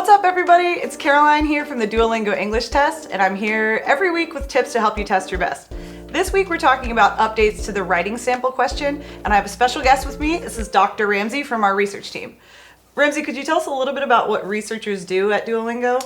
What's up everybody? It's Caroline here from the Duolingo English Test, and I'm here every week with tips to help you test your best. This week we're talking about updates to the writing sample question, and I have a special guest with me. This is Dr. Ramsey from our research team. Ramsey, could you tell us a little bit about what researchers do at Duolingo?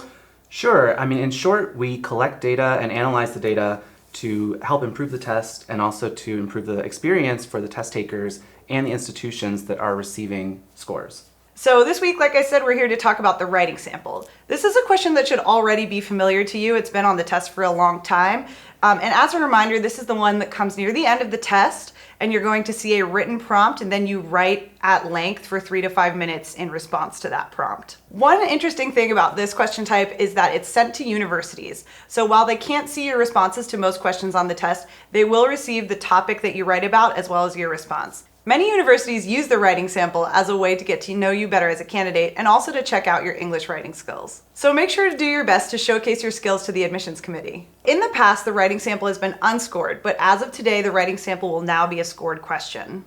Sure. In short, we collect data and analyze the data to help improve the test and also to improve the experience for the test takers and the institutions that are receiving scores. So this week, like I said, we're here to talk about the writing sample. This is a question that should already be familiar to you. It's been on the test for a long time. And as a reminder, this is the one that comes near the end of the test, and you're going to see a written prompt, and then you write at length for 3 to 5 minutes in response to that prompt. One interesting thing about this question type is that it's sent to universities. So while they can't see your responses to most questions on the test, they will receive the topic that you write about as well as your response. Many universities use the writing sample as a way to get to know you better as a candidate and also to check out your English writing skills. So make sure to do your best to showcase your skills to the admissions committee. In the past, the writing sample has been unscored, but as of today, the writing sample will now be a scored question.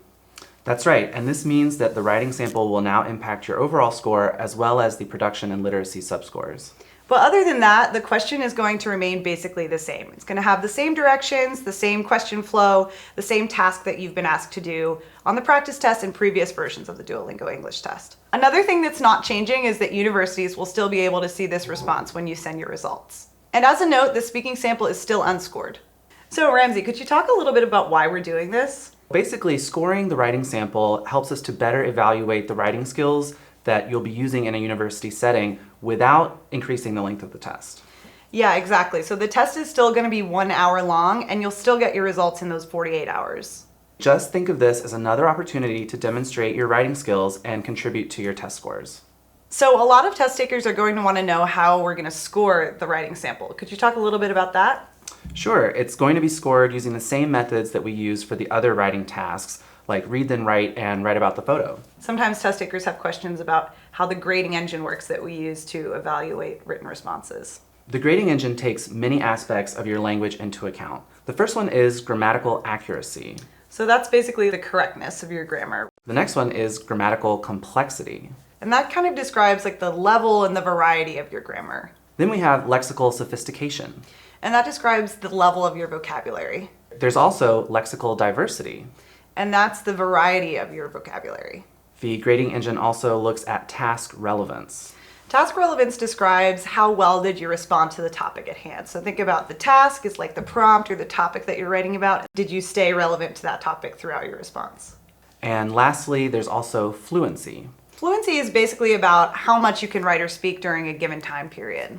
That's right, and this means that the writing sample will now impact your overall score as well as the production and literacy subscores. But other than that, the question is going to remain basically the same. It's going to have the same directions, the same question flow, the same task that you've been asked to do on the practice test and previous versions of the Duolingo English Test. Another thing that's not changing is that universities will still be able to see this response when you send your results. And as a note, the speaking sample is still unscored. So Ramsey, could you talk a little bit about why we're doing this? Basically, scoring the writing sample helps us to better evaluate the writing skills that you'll be using in a university setting without increasing the length of the test. Yeah, exactly. So the test is still going to be 1 hour long, and you'll still get your results in those 48 hours. Just think of this as another opportunity to demonstrate your writing skills and contribute to your test scores. So a lot of test takers are going to want to know how we're going to score the writing sample. Could you talk a little bit about that? Sure. It's going to be scored using the same methods that we use for the other writing tasks, like read then write and write about the photo. Sometimes test takers have questions about how the grading engine works that we use to evaluate written responses. The grading engine takes many aspects of your language into account. The first one is grammatical accuracy. So that's basically the correctness of your grammar. The next one is grammatical complexity. And that kind of describes like the level and the variety of your grammar. Then we have lexical sophistication. And that describes the level of your vocabulary. There's also lexical diversity. And that's the variety of your vocabulary. The grading engine also looks at task relevance. Task relevance describes how well did you respond to the topic at hand. So think about the task is like the prompt or the topic that you're writing about. Did you stay relevant to that topic throughout your response? And lastly, there's also fluency. Fluency is basically about how much you can write or speak during a given time period.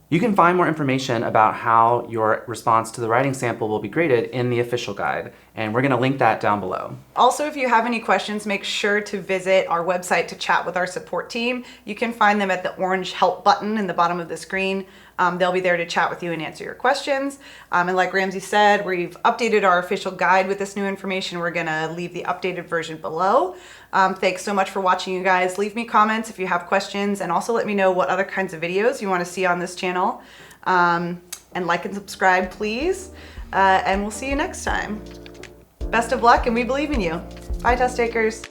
You can find more information about how your response to the writing sample will be graded in the official guide, and we're going to link that down below. Also, if you have any questions, make sure to visit our website to chat with our support team. You can find them at the orange help button in the bottom of the screen. They'll be there to chat with you and answer your questions. And like Ramsey said, we've updated our official guide with this new information. We're going to leave the updated version below. Thanks so much for watching, you guys. Leave me comments if you have questions, and also let me know what other kinds of videos you want to see on this channel. And like and subscribe, please. And we'll see you next time. Best of luck, and we believe in you. Bye, test takers.